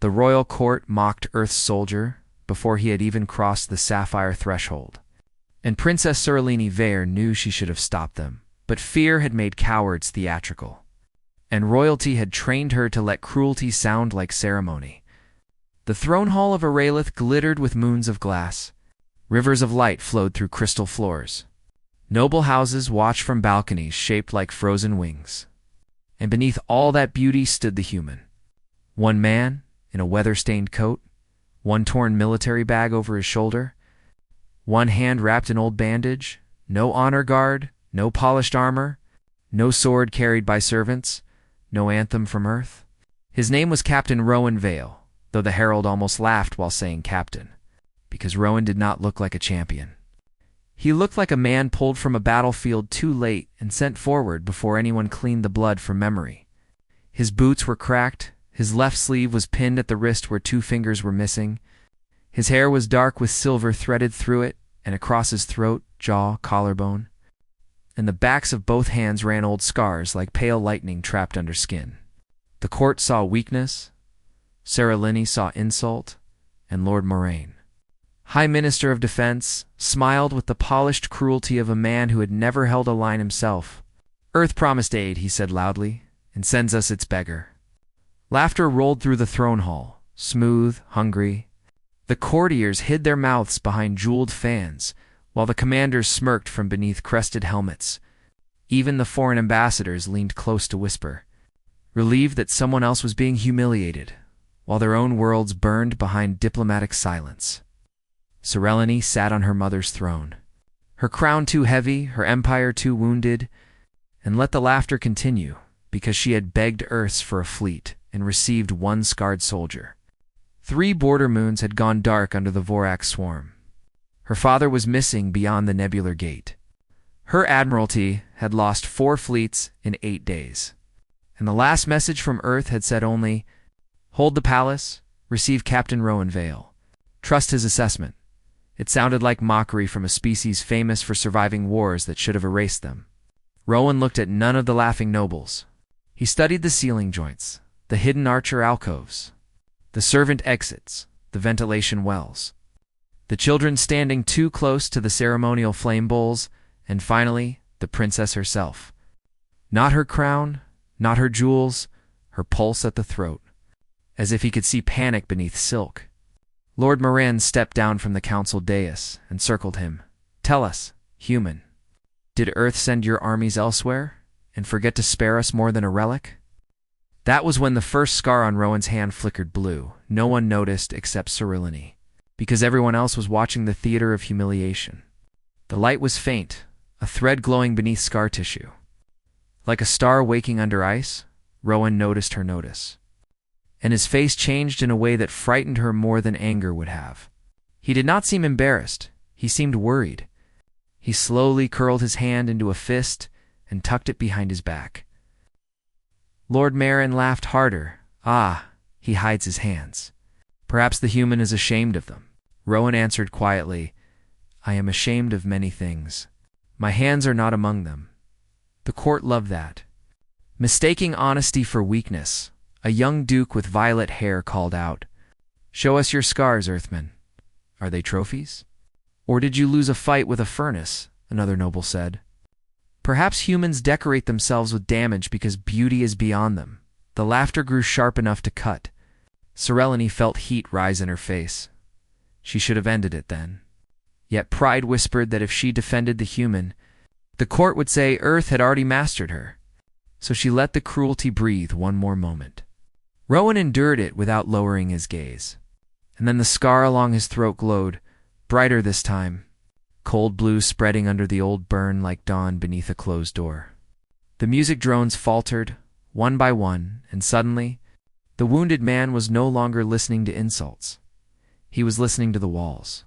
The royal court mocked Earth's soldier before he had even crossed the sapphire threshold. And Princess Seralini Vare knew she should have stopped them, but fear had made cowards theatrical. And royalty had trained her to let cruelty sound like ceremony. The throne hall of Aralith glittered with moons of glass. Rivers of light flowed through crystal floors. Noble houses watched from balconies shaped like frozen wings. And beneath all that beauty stood the human. One man, in a weather-stained coat, one torn military bag over his shoulder, one hand wrapped in old bandage, no honor guard, no polished armor, no sword carried by servants, no anthem from Earth. His name was Captain Rowan Vale, though the herald almost laughed while saying captain, because Rowan did not look like a champion. He looked like a man pulled from a battlefield too late and sent forward before anyone cleaned the blood from memory. His boots were cracked, his left sleeve was pinned at the wrist where 2 fingers were missing. His hair was dark with silver threaded through it and across his throat, jaw, collarbone. And the backs of both hands ran old scars like pale lightning trapped under skin. The court saw weakness, Seralini saw insult, and Lord Moraine, High Minister of Defense, smiled with the polished cruelty of a man who had never held a line himself. Earth promised aid, he said loudly, and sends us its beggar. Laughter rolled through the throne hall, smooth, hungry. The courtiers hid their mouths behind jeweled fans, while the commanders smirked from beneath crested helmets. Even the foreign ambassadors leaned close to whisper, relieved that someone else was being humiliated, while their own worlds burned behind diplomatic silence. Seralini sat on her mother's throne, her crown too heavy, her empire too wounded, and let the laughter continue, because she had begged Earths for a fleet and received 1 scarred soldier. 3 border moons had gone dark under the Vorax swarm. Her father was missing beyond the nebular gate. Her admiralty had lost 4 fleets in 8 days. And the last message from Earth had said only, hold the palace, receive Captain Rowan Vale. Trust his assessment. It sounded like mockery from a species famous for surviving wars that should have erased them. Rowan looked at none of the laughing nobles. He studied the ceiling joints, the hidden archer alcoves, the servant exits, the ventilation wells, the children standing too close to the ceremonial flame bowls, and finally, the princess herself. Not her crown, not her jewels, her pulse at the throat, as if he could see panic beneath silk. Lord Moraine stepped down from the council dais and circled him. Tell us, human, did Earth send your armies elsewhere and forget to spare us more than a relic? That was when the first scar on Rowan's hand flickered blue. No one noticed except Seralini, because everyone else was watching the theater of humiliation. The light was faint, a thread glowing beneath scar tissue. Like a star waking under ice, Rowan noticed her notice. And his face changed in a way that frightened her more than anger would have. He did not seem embarrassed. He seemed worried. He slowly curled his hand into a fist and tucked it behind his back. Lord Moraine laughed harder. Ah, he hides his hands. Perhaps the human is ashamed of them. Rowan answered quietly, I am ashamed of many things. My hands are not among them. The court loved that. Mistaking honesty for weakness, a young duke with violet hair called out, Show us your scars, Earthman. Are they trophies? Or did you lose a fight with a furnace? Another noble said. Perhaps humans decorate themselves with damage because beauty is beyond them. The laughter grew sharp enough to cut. Seralini felt heat rise in her face. She should have ended it then. Yet pride whispered that if she defended the human, the court would say Earth had already mastered her. So she let the cruelty breathe one more moment. Rowan endured it without lowering his gaze. And then the scar along his throat glowed, brighter this time, cold blue spreading under the old burn like dawn beneath a closed door. The music drones faltered, one by one, and suddenly, the wounded man was no longer listening to insults. He was listening to the walls.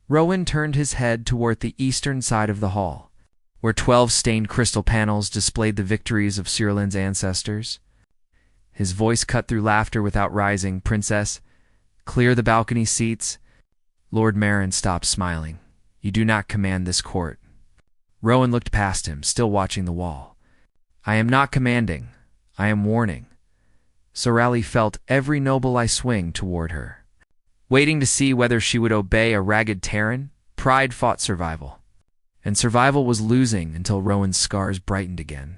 Rowan turned his head toward the eastern side of the hall, where 12 stained crystal panels displayed the victories of Cyrilin's ancestors. His voice cut through laughter without rising. Princess, clear the balcony seats. Lord Moraine stopped smiling. You do not command this court. Rowan looked past him, still watching the wall. I am not commanding. I am warning. Sorelli felt every noble eye swing toward her. Waiting to see whether she would obey a ragged Terran, pride fought survival. And survival was losing until Rowan's scars brightened again.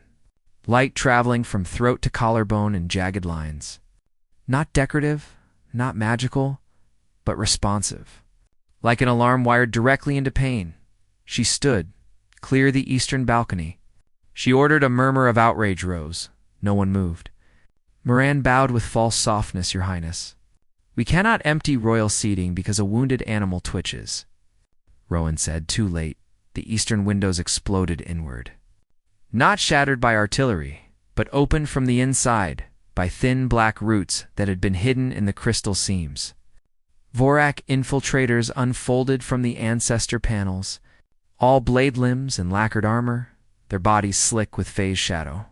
Light traveling from throat to collarbone in jagged lines. Not decorative, not magical, but responsive. Like an alarm wired directly into pain, she stood, clear the eastern balcony. She ordered. A murmur of outrage rose. No one moved. Moran bowed with false softness, Your Highness. We cannot empty royal seating because a wounded animal twitches. Rowan said, too late. The eastern windows exploded inward. Not shattered by artillery, but opened from the inside by thin black roots that had been hidden in the crystal seams. Vorak infiltrators unfolded from the ancestor panels, all blade limbs and lacquered armor, their bodies slick with phase shadow.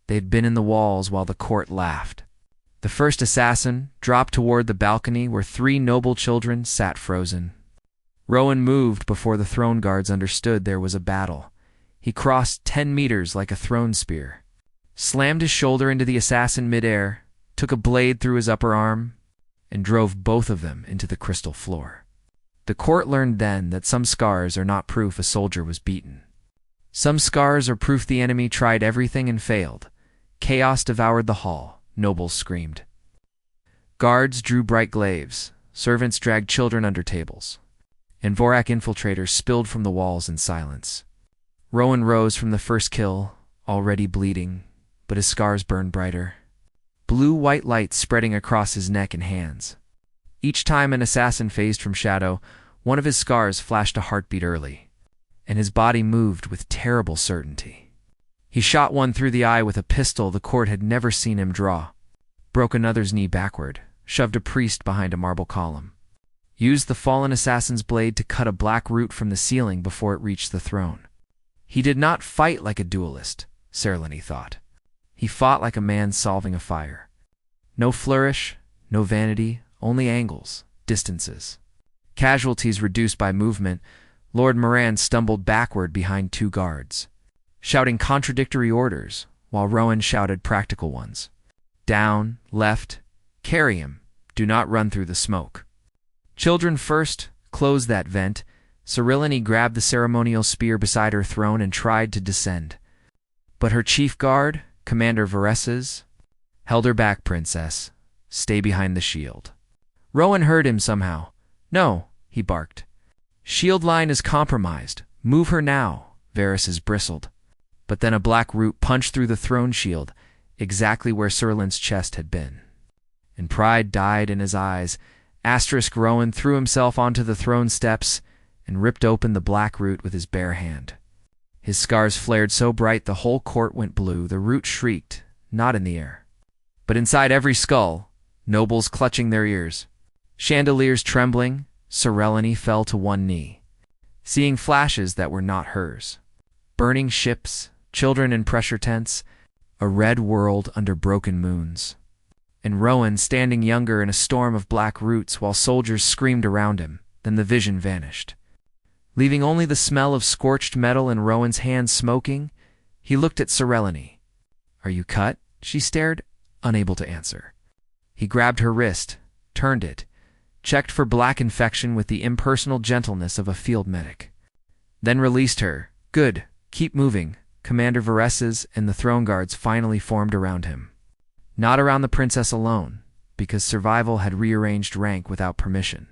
They had been in the walls while the court laughed. The first assassin dropped toward the balcony where 3 noble children sat frozen. Rowan moved before the throne guards understood there was a battle. He crossed 10 meters like a throne spear, slammed his shoulder into the assassin midair, took a blade through his upper arm, and drove both of them into the crystal floor. The court learned then that some scars are not proof a soldier was beaten. Some scars are proof the enemy tried everything and failed. Chaos devoured the hall. Nobles screamed. Guards drew bright glaives. Servants dragged children under tables. And Vorak infiltrators spilled from the walls in silence. Rowan rose from the first kill, already bleeding, but his scars burned brighter. Blue-white light spreading across his neck and hands. Each time an assassin phased from shadow, one of his scars flashed a heartbeat early, and his body moved with terrible certainty. He shot one through the eye with a pistol the court had never seen him draw, broke another's knee backward, shoved a priest behind a marble column, used the fallen assassin's blade to cut a black root from the ceiling before it reached the throne. He did not fight like a duelist, Serlini thought. He fought like a man solving a fire. No flourish, no vanity, only angles, distances. Casualties reduced by movement, Lord Moran stumbled backward behind 2 guards, shouting contradictory orders, while Rowan shouted practical ones. Down, left, carry him, do not run through the smoke. Children first, close that vent. Serlini grabbed the ceremonial spear beside her throne and tried to descend. But her chief guard, Commander Varesses, held her back. Princess, stay behind the shield. Rowan heard him somehow. No, he barked. Shield line is compromised. Move her now, Varesses bristled. But then a black root punched through the throne shield, exactly where Serlin's chest had been. And pride died in his eyes. Rowan threw himself onto the throne steps and ripped open the black root with his bare hand. His scars flared so bright the whole court went blue. The root shrieked, not in the air, but inside every skull, nobles clutching their ears. Chandeliers trembling, Serlini fell to one knee, seeing flashes that were not hers. Burning ships, children in pressure tents, a red world under broken moons. And Rowan standing younger in a storm of black roots while soldiers screamed around him. Then the vision vanished. Leaving only the smell of scorched metal in Rowan's hands smoking, he looked at Serlini. Are you cut? She stared, unable to answer. He grabbed her wrist, turned it, checked for black infection with the impersonal gentleness of a field medic. Then released her. Good, keep moving. Commander Varesses and the throne guards finally formed around him. Not around the princess alone, because survival had rearranged rank without permission.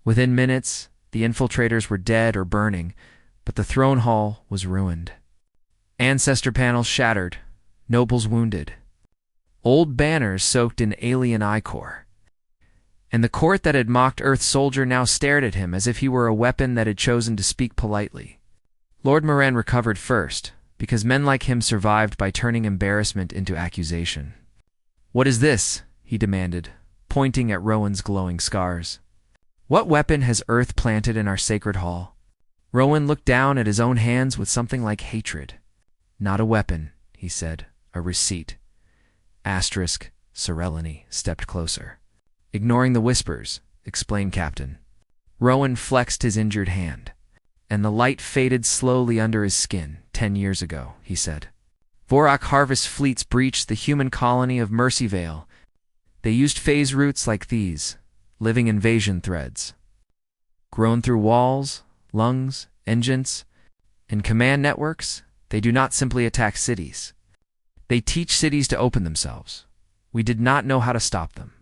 Within minutes, the infiltrators were dead or burning, but the throne hall was ruined. Ancestor panels shattered, nobles wounded. Old banners soaked in alien ichor. And the court that had mocked Earth's soldier now stared at him as if he were a weapon that had chosen to speak politely. Lord Moran recovered first, because men like him survived by turning embarrassment into accusation. What is this? He demanded, pointing at Rowan's glowing scars. What weapon has Earth planted in our sacred hall? Rowan looked down at his own hands with something like hatred. Not a weapon, he said, a receipt. Serlini stepped closer. Ignoring the whispers, explained Captain. Rowan flexed his injured hand. And the light faded slowly under his skin. 10 years ago, he said. Vorak harvest fleets breached the human colony of Mercyvale They used phase roots like these, living invasion threads. Grown through walls, lungs, engines, and command networks, they do not simply attack cities. They teach cities to open themselves. We did not know how to stop them,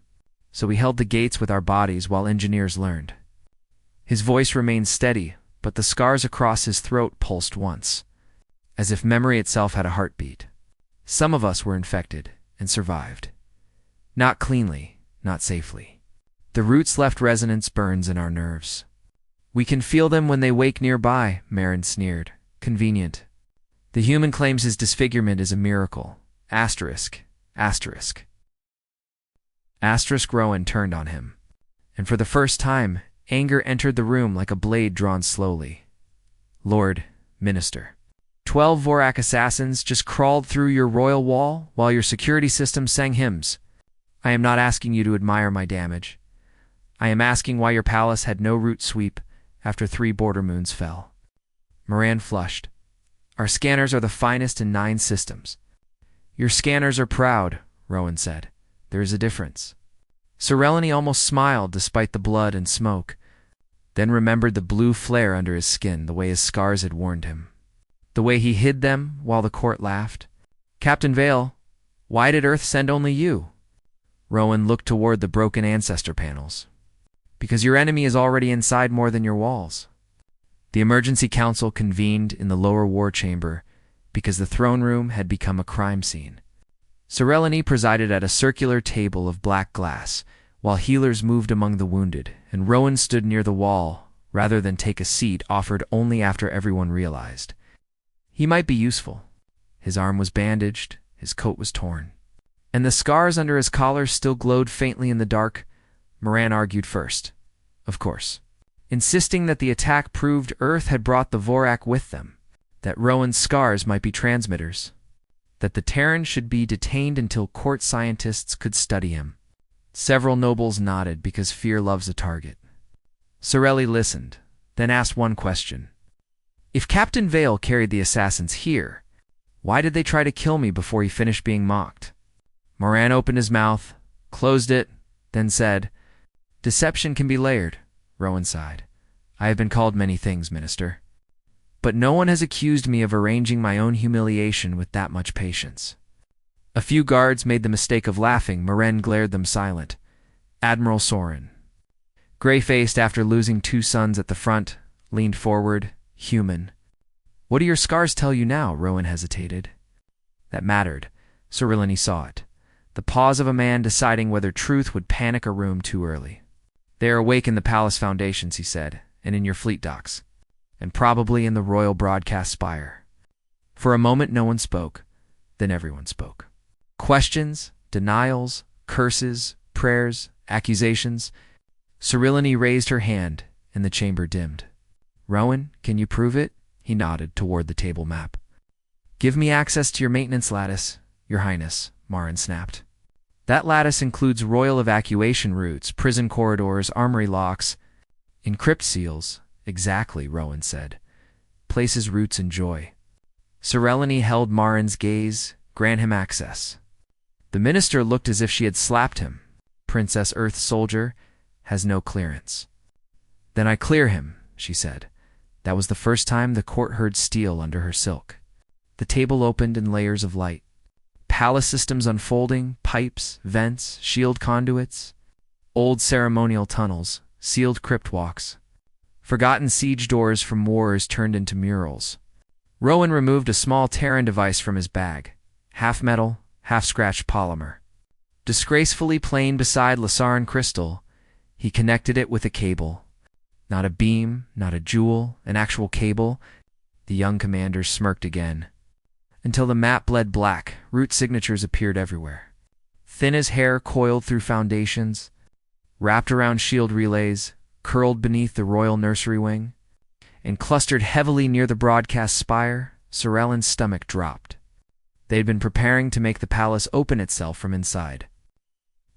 so we held the gates with our bodies while engineers learned. His voice remained steady, but the scars across his throat pulsed once, as if memory itself had a heartbeat. Some of us were infected and survived. Not cleanly, not safely. The roots left resonance burns in our nerves. We can feel them when they wake nearby, Marin sneered. Convenient. The human claims his disfigurement is a miracle. Asterisk. Asterisk. Asterisk. Rowan turned on him, and for the first time, anger entered the room like a blade drawn slowly. Lord, Minister. 12 Vorak assassins just crawled through your royal wall while your security system sang hymns. I am not asking you to admire my damage. I am asking why your palace had no root sweep after 3 border moons fell. Moran flushed. Our scanners are the finest in 9 systems. Your scanners are proud, Rowan said. There is a difference. Sorelini almost smiled despite the blood and smoke, then remembered the blue flare under his skin, the way his scars had warned him. The way he hid them while the court laughed. Captain Vale, why did Earth send only you? Rowan looked toward the broken ancestor panels. Because your enemy is already inside more than your walls. The emergency council convened in the lower war chamber because the throne room had become a crime scene. Sorelini presided at a circular table of black glass, while healers moved among the wounded, and Rowan stood near the wall, rather than take a seat offered only after everyone realized. He might be useful. His arm was bandaged, his coat was torn, and the scars under his collar still glowed faintly in the dark. Moran argued first, of course, insisting that the attack proved Earth had brought the Vorak with them, that Rowan's scars might be transmitters, that the Terran should be detained until court scientists could study him. Several nobles nodded because fear loves a target. Sorelli listened, then asked one question. If Captain Vale carried the assassins here, why did they try to kill me before he finished being mocked? Moran opened his mouth, closed it, then said, Deception can be layered, Rowan sighed. I have been called many things, Minister. But no one has accused me of arranging my own humiliation with that much patience. A few guards made the mistake of laughing. Moran glared them silent. Admiral Soren, gray-faced after losing 2 sons at the front, leaned forward, human. What do your scars tell you now? Rowan hesitated. That mattered. Sorelini saw it. The pause of a man deciding whether truth would panic a room too early. They are awake in the palace foundations, he said, and in your fleet docks, and probably in the royal broadcast spire. For a moment no one spoke, then everyone spoke. Questions, denials, curses, prayers, accusations. Sorelini raised her hand, and the chamber dimmed. Rowan, can you prove it? He nodded toward the table map. Give me access to your maintenance lattice, Your Highness, Marin snapped. That lattice includes royal evacuation routes, prison corridors, armory locks, encrypt seals. Exactly, Rowan said. Places roots enjoy. Sorelini held Marin's gaze, grant him access. The minister looked as if she had slapped him. Princess Earth soldier has no clearance. Then I clear him, she said. That was the first time the court heard steel under her silk. The table opened in layers of light. Palace systems unfolding, pipes, vents, shield conduits, old ceremonial tunnels, sealed crypt walks. Forgotten siege doors from wars turned into murals. Rowan removed a small Terran device from his bag, half metal, half scratched polymer. Disgracefully plain beside Lasaran crystal, he connected it with a cable. Not a beam, not a jewel, an actual cable. The young commander smirked again. Until the map bled black, root signatures appeared everywhere. Thin as hair coiled through foundations, wrapped around shield relays, curled beneath the royal nursery wing, and clustered heavily near the broadcast spire. Sorelin's stomach dropped. They had been preparing to make the palace open itself from inside.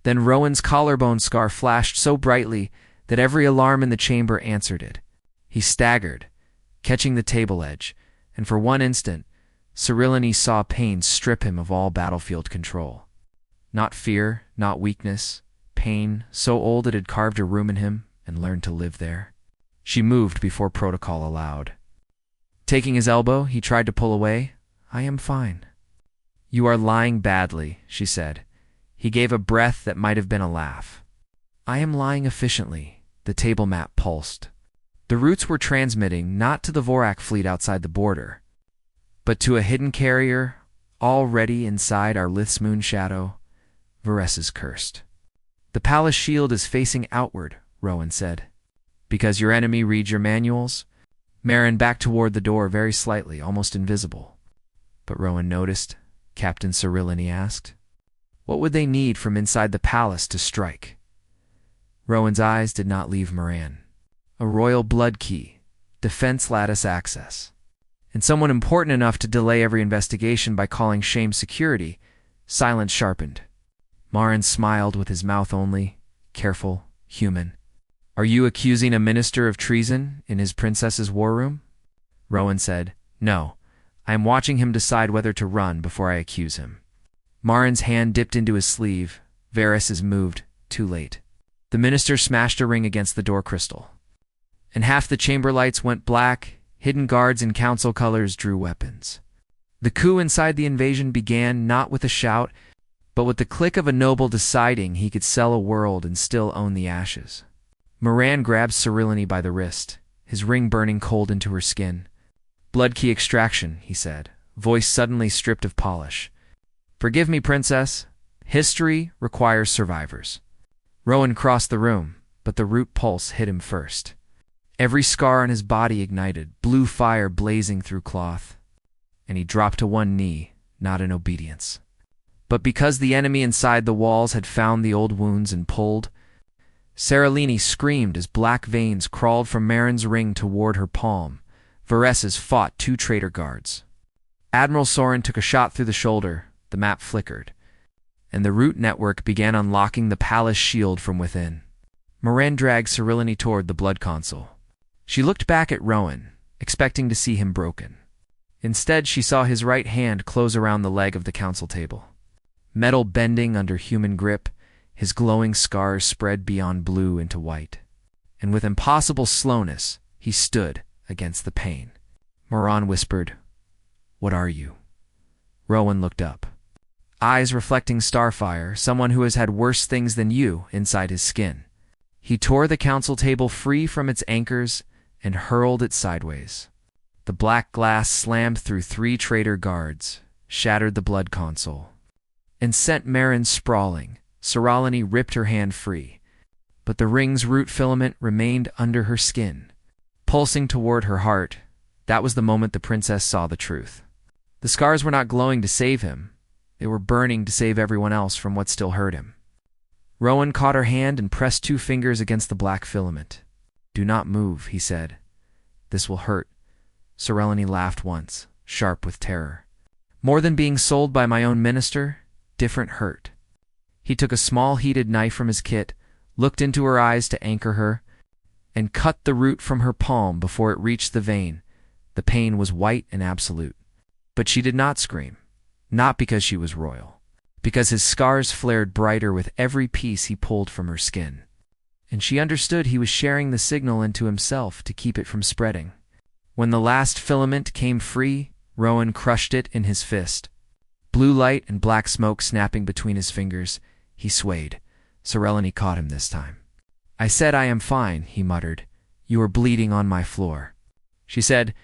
Then Rowan's collarbone scar flashed so brightly that every alarm in the chamber answered it. He staggered, catching the table edge, and for one instant, Sorelini saw pain strip him of all battlefield control. Not fear, not weakness, pain, so old it had carved a room in him and learned to live there. She moved before protocol allowed. Taking his elbow, he tried to pull away. "I am fine." "You are lying badly," she said. He gave a breath that might have been a laugh. "I am lying efficiently." The table map pulsed. The roots were transmitting not to the Vorak fleet outside the border, but to a hidden carrier already inside our Lith's moon shadow. Vares's cursed. "The palace shield is facing outward," Rowan said. "Because your enemy reads your manuals?" Marin backed toward the door very slightly, almost invisible. But Rowan noticed. Captain Cyrilini asked, "What would they need from inside the palace to strike?" Rowan's eyes did not leave Moran. "A royal blood key, defense lattice access, and someone important enough to delay every investigation by calling shame security." Silence sharpened. Marin smiled with his mouth only, careful, human. "Are you accusing a minister of treason in his princess's war room?" Rowan said, "No. I am watching him decide whether to run before I accuse him." Marin's hand dipped into his sleeve. Varys is moved, too late. The minister smashed a ring against the door crystal, and half the chamber lights went black. Hidden guards in council colors drew weapons. The coup inside the invasion began not with a shout, but with the click of a noble deciding he could sell a world and still own the ashes. Moran grabbed Cyrilini by the wrist, his ring burning cold into her skin. "Blood key extraction," he said, voice suddenly stripped of polish. "Forgive me, princess. History requires survivors." Rowan crossed the room, but the root pulse hit him first. Every scar on his body ignited, blue fire blazing through cloth. And he dropped to one knee, not in obedience, but because the enemy inside the walls had found the old wounds and pulled. Cyrilini screamed as black veins crawled from Marin's ring toward her palm. Vares's fought two traitor guards. Admiral Sorin took a shot through the shoulder. The map flickered, and the root network began unlocking the palace shield from within. Moran dragged Cyrilini toward the blood console. She looked back at Rowan, expecting to see him broken. Instead, she saw his right hand close around the leg of the council table. Metal bending under human grip, his glowing scars spread beyond blue into white. And with impossible slowness, he stood against the pain. Moran whispered, "What are you?" Rowan looked up. Eyes reflecting starfire, someone who has had worse things than you inside his skin. He tore the council table free from its anchors and hurled it sideways. The black glass slammed through 3 traitor guards, shattered the blood console, and sent Marin sprawling. Cyrilini ripped her hand free, but the ring's root filament remained under her skin, pulsing toward her heart. That was the moment the princess saw the truth. The scars were not glowing to save him. They were burning to save everyone else from what still hurt him. Rowan caught her hand and pressed 2 fingers against the black filament. "Do not move," he said. "This will hurt." Cyrilini laughed once, sharp with terror. "More than being sold by my own minister, different hurt." He took a small heated knife from his kit, looked into her eyes to anchor her, and cut the root from her palm before it reached the vein. The pain was white and absolute. But she did not scream, not because she was royal, because his scars flared brighter with every piece he pulled from her skin. And she understood he was sharing the signal into himself to keep it from spreading. When the last filament came free, Rowan crushed it in his fist. Blue light and black smoke snapping between his fingers, he swayed. Cyrilini caught him this time. "I said I am fine," he muttered. "You are bleeding on my floor." She said,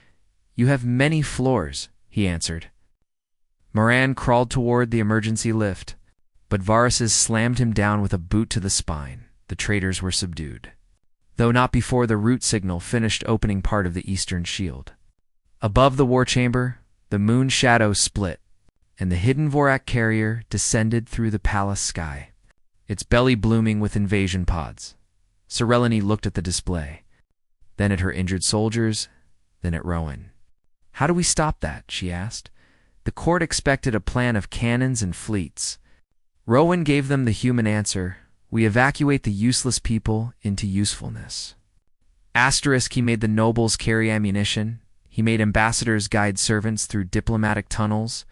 "You have many floors," he answered. Moran crawled toward the emergency lift, but Varys slammed him down with a boot to the spine. The traitors were subdued, though not before the root signal finished opening part of the eastern shield. Above the war chamber, the moon shadow split, and the hidden Vorak carrier descended through the palace sky, its belly blooming with invasion pods. Cyrilini looked at the display, then at her injured soldiers, then at Rowan. "How do we stop that?" she asked. The court expected a plan of cannons and fleets. Rowan gave them the human answer: "We evacuate the useless people into usefulness." He made the nobles carry ammunition. He made ambassadors guide servants through diplomatic tunnels.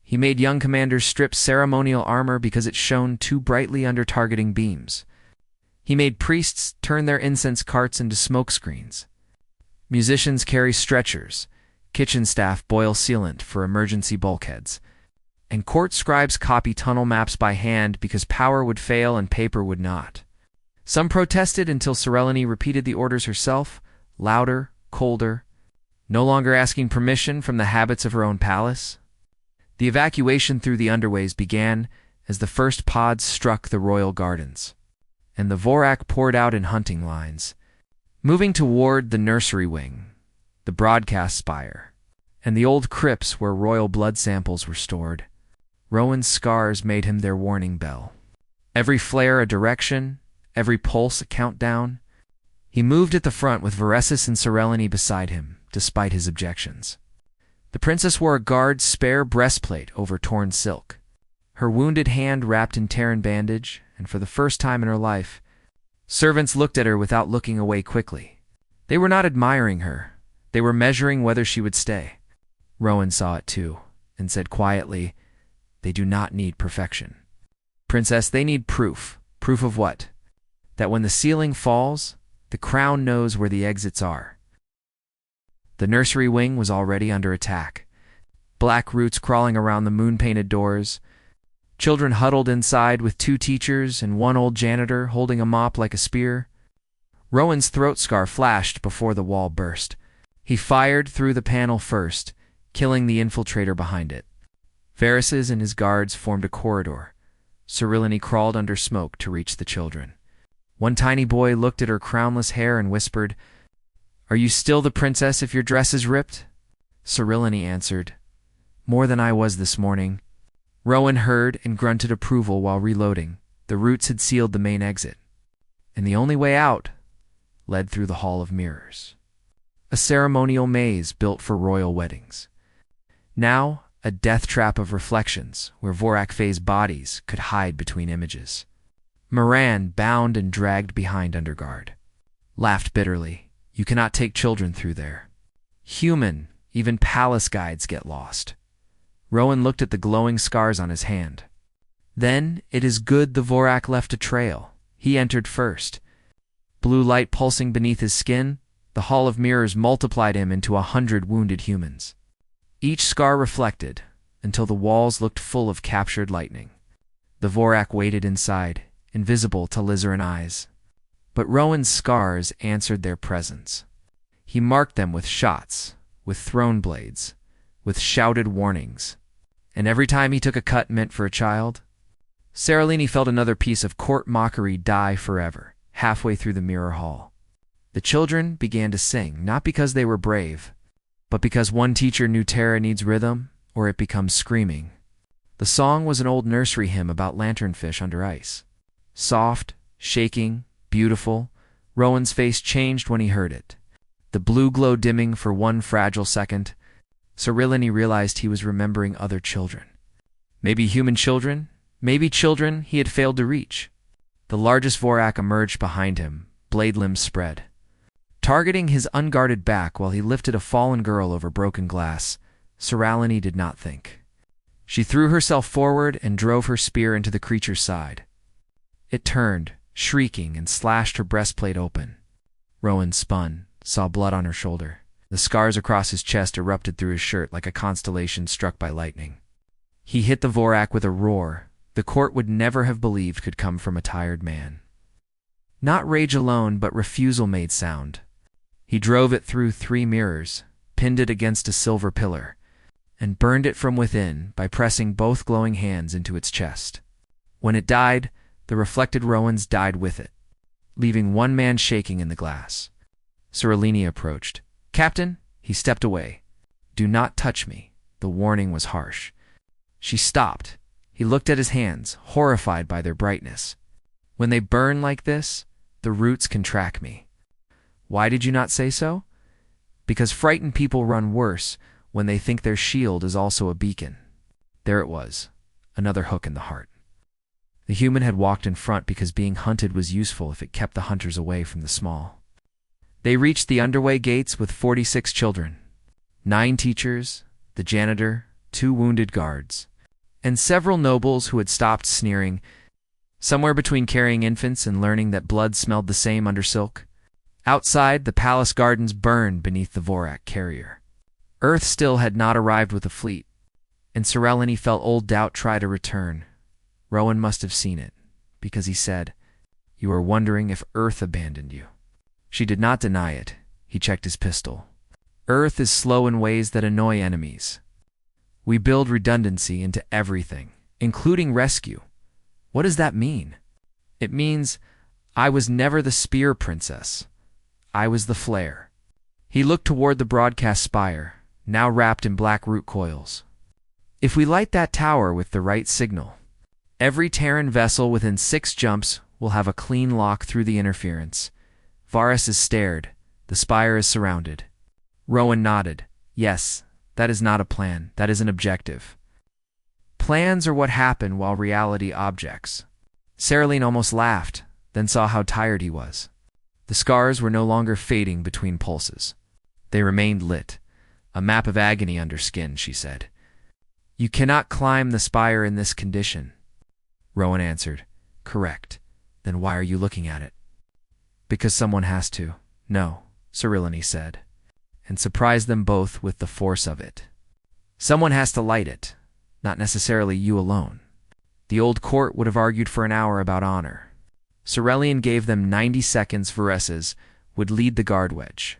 He made young commanders strip ceremonial armor because it shone too brightly under targeting beams. He made priests turn their incense carts into smoke screens. Musicians carry stretchers, kitchen staff boil sealant for emergency bulkheads, and court scribes copy tunnel maps by hand because power would fail and paper would not. Some protested until Serenity repeated the orders herself, louder, colder, no longer asking permission from the habits of her own palace. The evacuation through the underways began as the first pods struck the royal gardens, and the Vorak poured out in hunting lines, moving toward the nursery wing, the broadcast spire, and the old crypts where royal blood samples were stored. Rowan's scars made him their warning bell. Every flare a direction, every pulse a countdown. He moved at the front with Veresis and Serenity beside him, despite his objections. The princess wore a guard's spare breastplate over torn silk, her wounded hand wrapped in Terran bandage, and for the first time in her life, servants looked at her without looking away quickly. They were not admiring her. They were measuring whether she would stay. Rowan saw it too, and said quietly, "They do not need perfection. Princess, they need proof. Proof of what? That when the ceiling falls, the crown knows where the exits are." The nursery wing was already under attack. Black roots crawling around the moon-painted doors. Children huddled inside with 2 teachers and 1 old janitor holding a mop like a spear. Rowan's throat scar flashed before the wall burst. He fired through the panel first, killing the infiltrator behind it. Veresis and his guards formed a corridor. Serenity crawled under smoke to reach the children. One tiny boy looked at her crownless hair and whispered, "Are you still the princess if your dress is ripped?" Serenity answered, "More than I was this morning." Rowan heard and grunted approval while reloading. The roots had sealed the main exit, and the only way out led through the Hall of Mirrors, a ceremonial maze built for royal weddings. Now, a death trap of reflections where Vorak Faye's bodies could hide between images. Moran, bound and dragged behind under guard, laughed bitterly. "You cannot take children through there. Human, even palace guides get lost." Rowan looked at the glowing scars on his hand. "Then it is good the Vorak left a trail." He entered first. Blue light pulsing beneath his skin, the Hall of Mirrors multiplied him into 100 wounded humans. Each scar reflected, until the walls looked full of captured lightning. The Vorak waited inside, invisible to Lizarin eyes. But Rowan's scars answered their presence. He marked them with shots, with thrown blades, with shouted warnings. And every time he took a cut meant for a child, Serenity felt another piece of court mockery die forever, halfway through the mirror hall. The children began to sing, not because they were brave, but because one teacher knew Terra needs rhythm, or it becomes screaming. The song was an old nursery hymn about lanternfish under ice. Soft, shaking, beautiful, Rowan's face changed when he heard it. The blue glow dimming for one fragile second, Serenity realized he was remembering other children. Maybe human children, maybe children he had failed to reach. The largest Vorak emerged behind him, blade limbs spread, targeting his unguarded back while he lifted a fallen girl over broken glass. Serenity did not think. She threw herself forward and drove her spear into the creature's side. It turned, shrieking, and slashed her breastplate open. Rowan spun, saw blood on her shoulder. The scars across his chest erupted through his shirt like a constellation struck by lightning. He hit the Vorak with a roar the court would never have believed could come from a tired man. Not rage alone, but refusal made sound. He drove it through 3 mirrors, pinned it against a silver pillar, and burned it from within by pressing both glowing hands into its chest. When it died, the reflected Rowans died with it, leaving one man shaking in the glass. Serenity approached. "Captain," he stepped away. "Do not touch me." The warning was harsh. She stopped. He looked at his hands, horrified by their brightness. "When they burn like this, the roots can track me." "Why did you not say so?" "Because frightened people run worse when they think their shield is also a beacon." There it was, another hook in the heart. The human had walked in front because being hunted was useful if it kept the hunters away from the small. They reached the underway gates with 46 children, 9 teachers, the janitor, 2 wounded guards. and several nobles who had stopped sneering, somewhere between carrying infants and learning that blood smelled the same under silk. Outside, the palace gardens burned beneath the Vorak carrier. Earth still had not arrived with a fleet, and Serelini felt old doubt try to return. Rowan must have seen it, because he said, "You are wondering if Earth abandoned you." She did not deny it. He checked his pistol. Earth is slow in ways that annoy enemies. We build redundancy into everything, including rescue. What does that mean? It means I was never the spear princess. I was the flare. He looked toward the broadcast spire, now wrapped in black root coils. If we light that tower with the right signal, every Terran vessel within 6 jumps will have a clean lock through the interference. Varus is stared. The spire is surrounded. Rowan nodded. Yes, that is not a plan. That is an objective. Plans are what happen while reality objects. Serelini almost laughed, then saw how tired he was. The scars were no longer fading between pulses. They remained lit. A map of agony under skin, she said. You cannot climb the spire in this condition. Rowan answered. Correct. Then why are you looking at it? Because someone has to. No, Serelini said, and surprised them both with the force of it. Someone has to light it, not necessarily you alone. The old court would have argued for an hour about honor. Serelini gave them 90 seconds. Varesses would lead the guard wedge.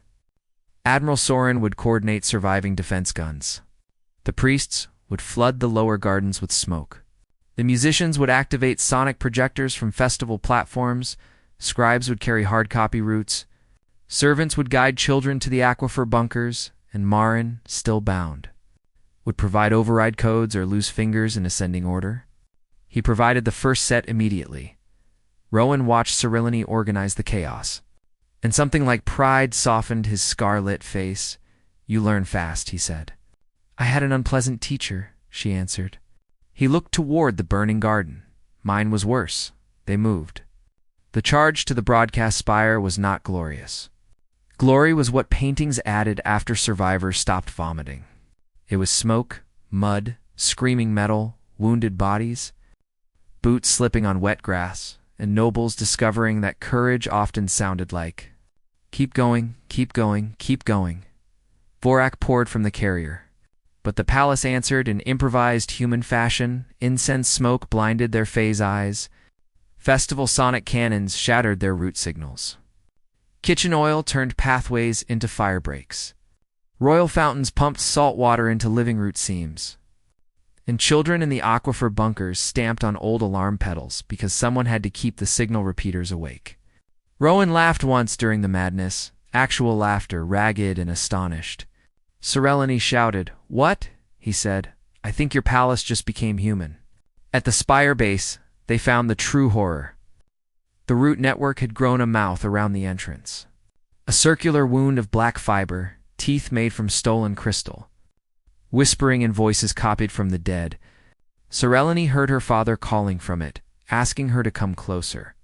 Admiral Soren would coordinate surviving defense guns. The priests would flood the lower gardens with smoke. The musicians would activate sonic projectors from festival platforms. Scribes would carry hard copy routes. Servants would guide children to the aquifer bunkers, and Marin, still bound, would provide override codes or loose fingers in ascending order. He provided the first set immediately. Rowan watched Serelini organize the chaos, and something like pride softened his scar-lit face. You learn fast, he said. I had an unpleasant teacher, she answered. He looked toward the burning garden. Mine was worse. They moved. The charge to the broadcast spire was not glorious. Glory was what paintings added after survivors stopped vomiting. It was smoke, mud, screaming metal, wounded bodies, boots slipping on wet grass, and nobles discovering that courage often sounded like, keep going, keep going, keep going. Vorak poured from the carrier, but the palace answered in improvised human fashion. Incense smoke blinded their phase eyes. Festival sonic cannons shattered their root signals. Kitchen oil turned pathways into fire breaks. Royal fountains pumped salt water into living root seams. And children in the aquifer bunkers stamped on old alarm pedals because someone had to keep the signal repeaters awake. Rowan laughed once during the madness, actual laughter, ragged and astonished. Serelini shouted, What? He said. I think your palace just became human. At the spire base, they found the true horror. The root network had grown a mouth around the entrance. A circular wound of black fiber, teeth made from stolen crystal. Whispering in voices copied from the dead, Serelini heard her father calling from it, asking her to come closer.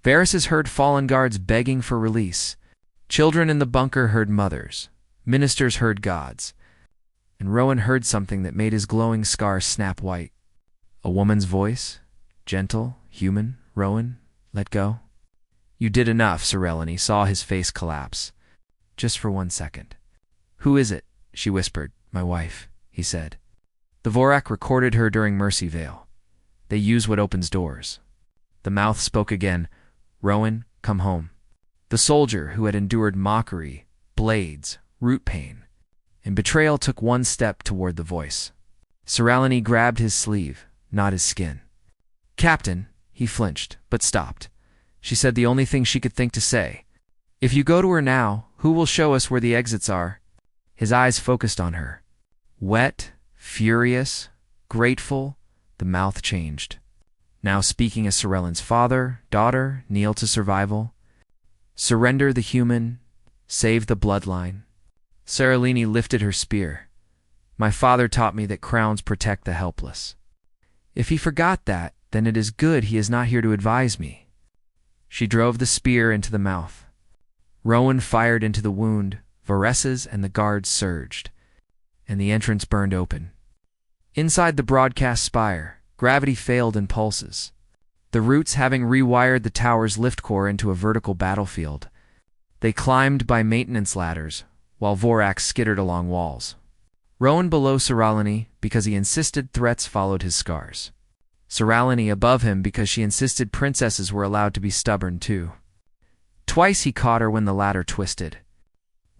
Varys heard fallen guards begging for release. Children in the bunker heard mothers. Ministers heard gods. And Rowan heard something that made his glowing scar snap white. A woman's voice, gentle, human. Rowan, let go. You did enough, Serelini saw his face collapse. Just for 1 second. Who is it? She whispered. My wife, he said. The Vorak recorded her during Mercy Vale. They use what opens doors. The mouth spoke again. Rowan, come home. The soldier who had endured mockery, blades, root pain, and betrayal took 1 step toward the voice. Serelini grabbed his sleeve, not his skin. Captain, he flinched, but stopped. She said the only thing she could think to say. If you go to her now, who will show us where the exits are? His eyes focused on her. Wet, furious, grateful, the mouth changed. Now speaking as Serelini's father, daughter, kneel to survival. Surrender the human, save the bloodline. Serelini lifted her spear. My father taught me that crowns protect the helpless. If he forgot that, then it is good he is not here to advise me. She drove the spear into the mouth. Rowan fired into the wound. Varesses and the guards surged, and the entrance burned open. Inside the broadcast spire, gravity failed in pulses. The roots having rewired the tower's lift core into a vertical battlefield. They climbed by maintenance ladders, while Vorak skittered along walls. Rowan below Saralini because he insisted threats followed his scars. Saralini above him because she insisted princesses were allowed to be stubborn too. Twice he caught her when the ladder twisted.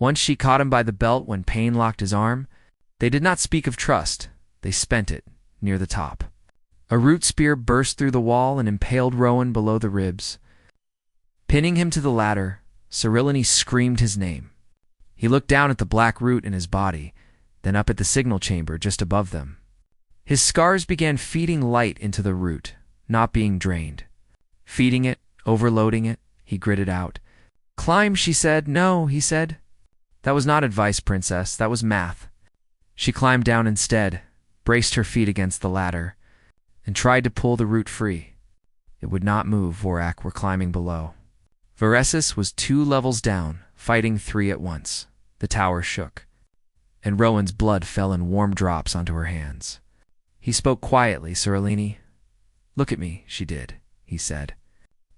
Once she caught him by the belt when pain locked his arm. They did not speak of trust, they spent it, near the top. A root spear burst through the wall and impaled Rowan below the ribs. Pinning him to the ladder, Saralini screamed his name. He looked down at the black root in his body, then up at the signal chamber just above them. His scars began feeding light into the root, not being drained. Feeding it, overloading it, he gritted out. "Climb," she said. "No," he said. "That was not advice, princess. That was math." She climbed down instead, braced her feet against the ladder, and tried to pull the root free. It would not move. Vorak were climbing below. Varesis was 2 levels down, fighting 3 at once. The tower shook, and Rowan's blood fell in warm drops onto her hands. He spoke quietly. "Saralini." "Look at me," she did, he said.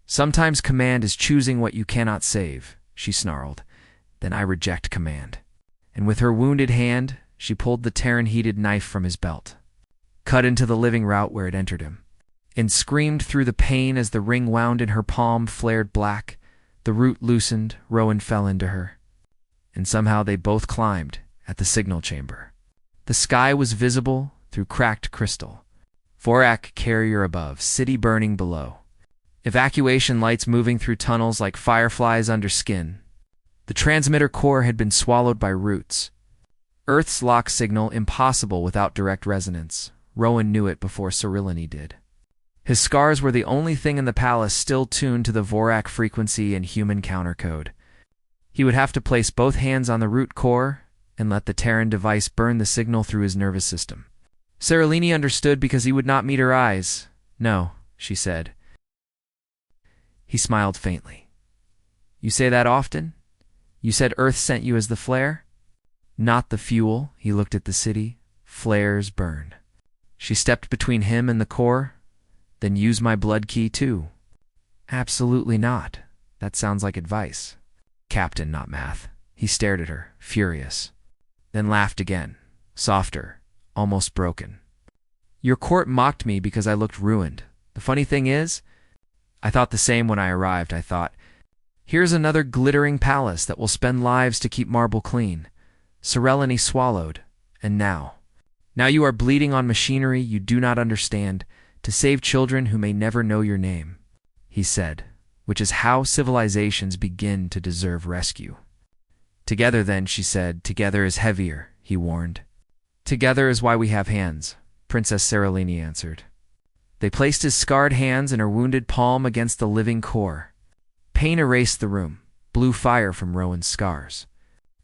"Sometimes command is choosing what you cannot save," she snarled. "Then I reject command." And with her wounded hand, she pulled the Terran-heated knife from his belt, cut into the living route where it entered him, and screamed through the pain as the ring wound in her palm flared black. The root loosened, Rowan fell into her. And somehow they both climbed at the signal chamber. The sky was visible through cracked crystal. Vorak carrier above, city burning below. Evacuation lights moving through tunnels like fireflies under skin. The transmitter core had been swallowed by roots. Earth's lock signal impossible without direct resonance. Rowan knew it before Saralini did. His scars were the only thing in the palace still tuned to the Vorak frequency and human countercode. He would have to place both hands on the root core and let the Terran device burn the signal through his nervous system. Saralini understood because he would not meet her eyes. "No," she said. He smiled faintly. "You say that often? You said Earth sent you as the flare?" "Not the fuel." He looked at the city. "Flares burn." She stepped between him and the core. "Then use my blood key too." "Absolutely not. That sounds like advice." "Captain, not math." He stared at her, furious. Then laughed again, softer, almost broken. "Your court mocked me because I looked ruined. The funny thing is, I thought the same when I arrived. I thought, here's another glittering palace that will spend lives to keep marble clean." Saralini swallowed. "And now you are bleeding on machinery you do not understand, to save children who may never know your name," he said, "which is how civilizations begin to deserve rescue." "Together then," she said. "Together is heavier," he warned. "Together is why we have hands," Princess Saralini answered. They placed his scarred hands and her wounded palm against the living core. Pain erased the room, blue fire from Rowan's scars.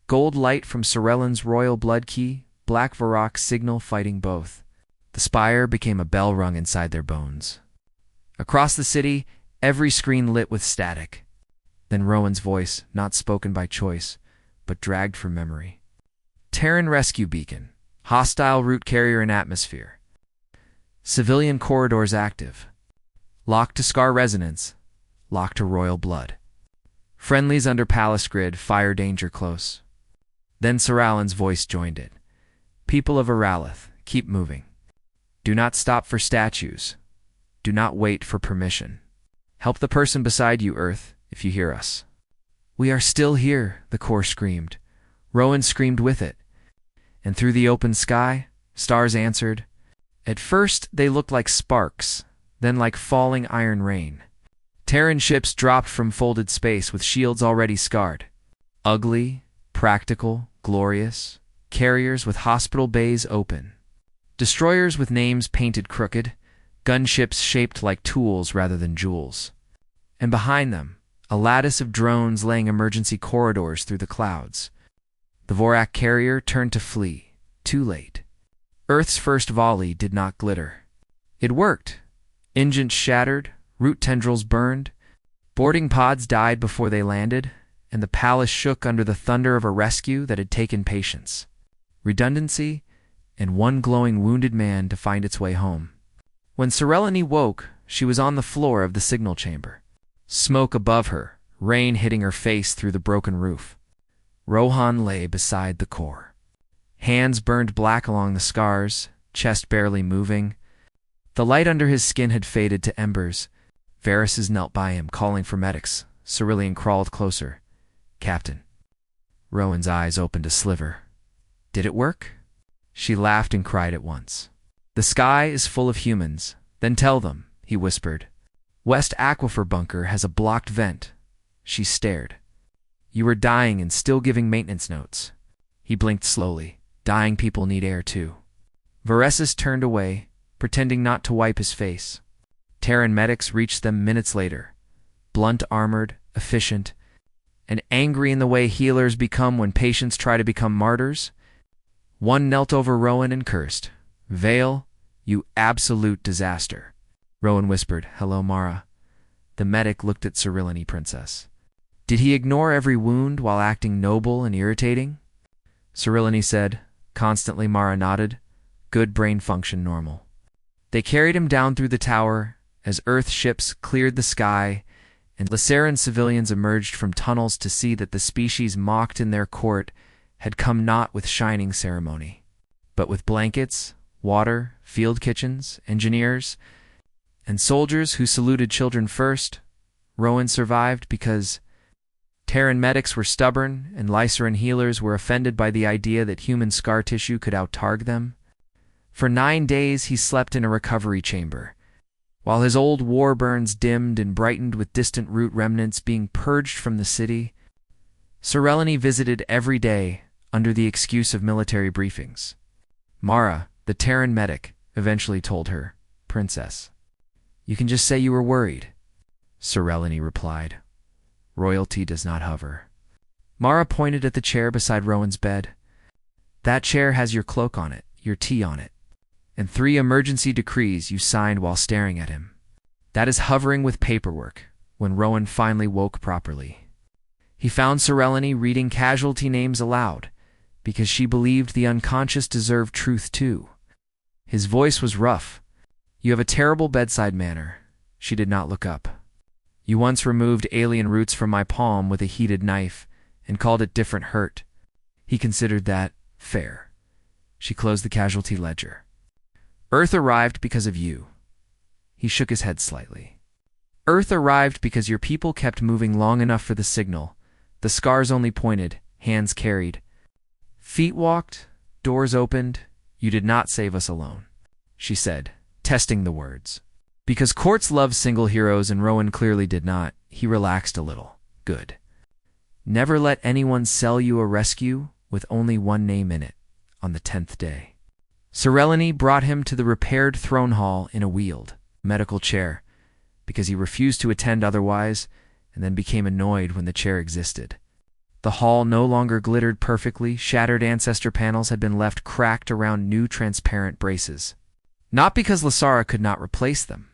Gold light from Sarellin's royal blood key, black Vorak's signal fighting both. The spire became a bell rung inside their bones. Across the city, every screen lit with static. Then Rowan's voice, not spoken by choice, but dragged from memory. "Terran rescue beacon. Hostile root carrier in atmosphere. Civilian corridors active. Locked to scar resonance. Locked to royal blood. Friendlies under palace grid, fire danger close." Then Sarallin's voice joined it. "People of Aralith, keep moving. Do not stop for statues. Do not wait for permission. Help the person beside you, Earth, if you hear us." "We are still here," the core screamed. Rowan screamed with it. And through the open sky, stars answered. At first, they looked like sparks, then like falling iron rain. Terran ships dropped from folded space with shields already scarred. Ugly, practical, glorious. Carriers with hospital bays open. Destroyers with names painted crooked. Gunships shaped like tools rather than jewels. And behind them, a lattice of drones laying emergency corridors through the clouds. The Vorak carrier turned to flee, too late. Earth's first volley did not glitter. It worked. Engines shattered, root tendrils burned, boarding pods died before they landed, and the palace shook under the thunder of a rescue that had taken patience. Redundancy? and one glowing wounded man to find its way home. When Serelini woke, she was on the floor of the signal chamber. Smoke above her, rain hitting her face through the broken roof. Rohan lay beside the core. Hands burned black along the scars, chest barely moving. The light under his skin had faded to embers. Varys knelt by him, calling for medics. Cerulean crawled closer. "Captain." Rowan's eyes opened a sliver. "Did it work?" She laughed and cried at once. "The sky is full of humans. Then tell them," he whispered. "West Aquifer bunker has a blocked vent." She stared. "You were dying and still giving maintenance notes." He blinked slowly. "Dying people need air too." Varys turned away, pretending not to wipe his face. Terran medics reached them minutes later, blunt-armored, efficient, and angry in the way healers become when patients try to become martyrs. One knelt over Rowan and cursed. "Vale, you absolute disaster." Rowan whispered, "Hello, Mara." The medic looked at Serelini Princess. Did he ignore every wound while acting noble and irritating? Serelini said. Constantly Mara nodded. Good brain function normal. They carried him down through the tower as Earth ships cleared the sky and Lysaran civilians emerged from tunnels to see that the species mocked in their court had come not with shining ceremony, but with blankets, water, field kitchens, engineers, and soldiers who saluted children first. Rowan survived because Terran medics were stubborn and Lysaran healers were offended by the idea that human scar tissue could out-targ them. For 9 days he slept in a recovery chamber, while his old war burns dimmed and brightened with distant root remnants being purged from the city. Serelini visited every day under the excuse of military briefings. Mara, the Terran medic, eventually told her, "Princess, you can just say you were worried." Serelini replied, "Royalty does not hover." Mara pointed at the chair beside Rowan's bed. "That chair has your cloak on it, your tea on it, and 3 emergency decrees you signed while staring at him. That is hovering with paperwork." When Rowan finally woke properly, he found Serelini reading casualty names aloud, because she believed the unconscious deserved truth too. His voice was rough. "You have a terrible bedside manner." She did not look up. "You once removed alien roots from my palm with a heated knife and called it different hurt." He considered that fair. She closed the casualty ledger. "Earth arrived because of you." He shook his head slightly. "Earth arrived because your people kept moving long enough for the signal. The scars only pointed, hands carried. Feet walked, doors opened. You did not save us alone," she said, testing the words. Because courts love single heroes and Rowan clearly did not, he relaxed a little. Good. "Never let anyone sell you a rescue with only one name in it on the 10th day." Serelini brought him to the repaired throne hall in a wheeled medical chair, because he refused to attend otherwise, and then became annoyed when the chair existed. The hall no longer glittered perfectly. Shattered ancestor panels had been left cracked around new transparent braces. Not because Lysara could not replace them,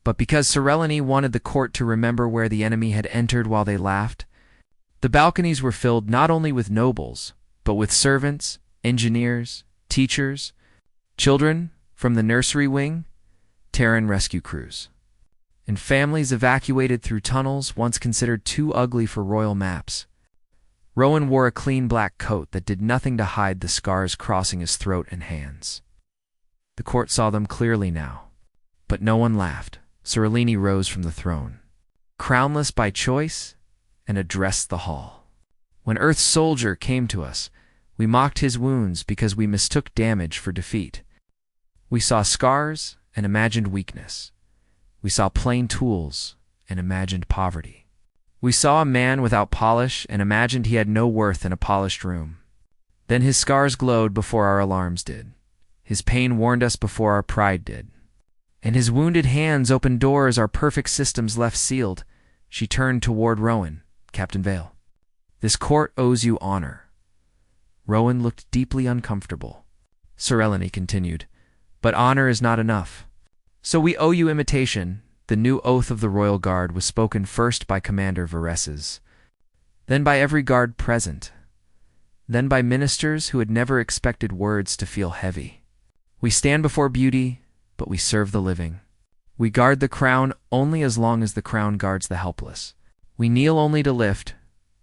but because Serelini wanted the court to remember where the enemy had entered while they laughed. The balconies were filled not only with nobles, but with servants, engineers, teachers, children from the nursery wing, Terran rescue crews, and families evacuated through tunnels once considered too ugly for royal maps. Rowan wore a clean black coat that did nothing to hide the scars crossing his throat and hands. The court saw them clearly now, but no one laughed. Serelini rose from the throne, crownless by choice, and addressed the hall. "When Earth's soldier came to us, we mocked his wounds because we mistook damage for defeat. We saw scars and imagined weakness. We saw plain tools and imagined poverty. We saw a man without polish and imagined he had no worth in a polished room. Then his scars glowed before our alarms did. His pain warned us before our pride did. And his wounded hands opened doors our perfect systems left sealed." She turned toward Rowan. "Captain Vale, this court owes you honor." Rowan looked deeply uncomfortable. Serelini continued, "But honor is not enough. So we owe you imitation." The new oath of the Royal Guard was spoken first by Commander Varys, then by every guard present. then by ministers who had never expected words to feel heavy. We stand before beauty, but we serve the living. We guard the crown only as long as the crown guards the helpless. We kneel only to lift.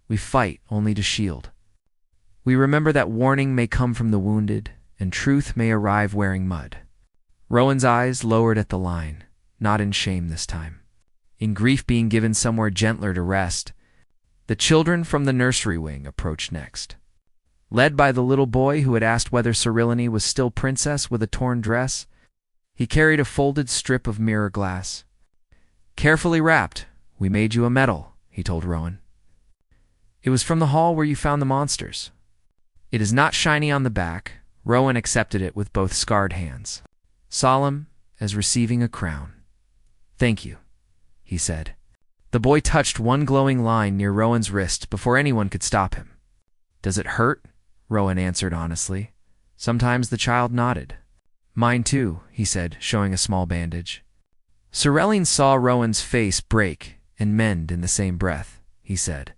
We fight only to shield. We remember that warning may come from the wounded, and truth may arrive wearing mud. Rowan's eyes lowered at the line, not in shame this time. In grief being given somewhere gentler to rest, the children from the nursery wing approached next. Led by the little boy who had asked whether Cyrilline was still princess with a torn dress, he carried a folded strip of mirror glass. "Carefully wrapped, we made you a medal," he told Rowan. "It was from the hall where you found the monsters. It is not shiny on the back." Rowan accepted it with both scarred hands, solemn as receiving a crown. "Thank you," he said. The boy touched one glowing line near Rowan's wrist before anyone could stop him. "Does it hurt?" Rowan answered honestly. Sometimes the child nodded. "Mine too," he said, showing a small bandage. Cyrilline saw Rowan's face break and mend in the same breath. He said,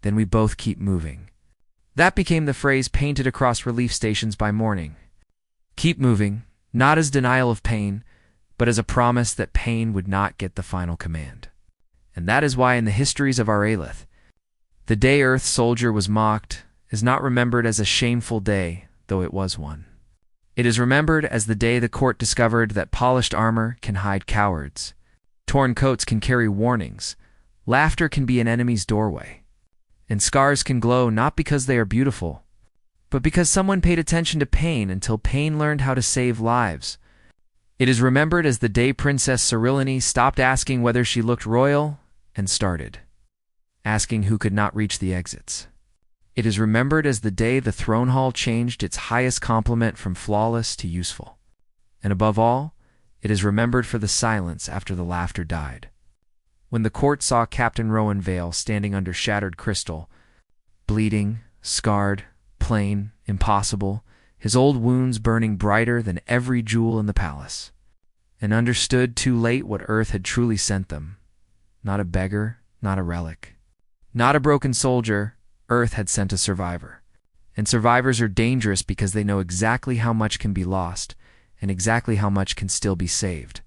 "Then we both keep moving." That became the phrase painted across relief stations by morning. Keep moving, not as denial of pain, but as a promise that pain would not get the final command. And that is why in the histories of our Aelith, the day Earth Soldier was mocked is not remembered as a shameful day, though it was one. It is remembered as the day the court discovered that polished armor can hide cowards, torn coats can carry warnings, laughter can be an enemy's doorway, and scars can glow not because they are beautiful, but because someone paid attention to pain until pain learned how to save lives. It is remembered as the day Princess Cyrilline stopped asking whether she looked royal and started asking who could not reach the exits. It is remembered as the day the throne hall changed its highest compliment from flawless to useful. And above all, it is remembered for the silence after the laughter died. When the court saw Captain Rowan Vale standing under shattered crystal, bleeding, scarred, plain, impossible, his old wounds burning brighter than every jewel in the palace, and understood too late what Earth had truly sent them. Not a beggar, not a relic, not a broken soldier, Earth had sent a survivor. And survivors are dangerous because they know exactly how much can be lost and exactly how much can still be saved.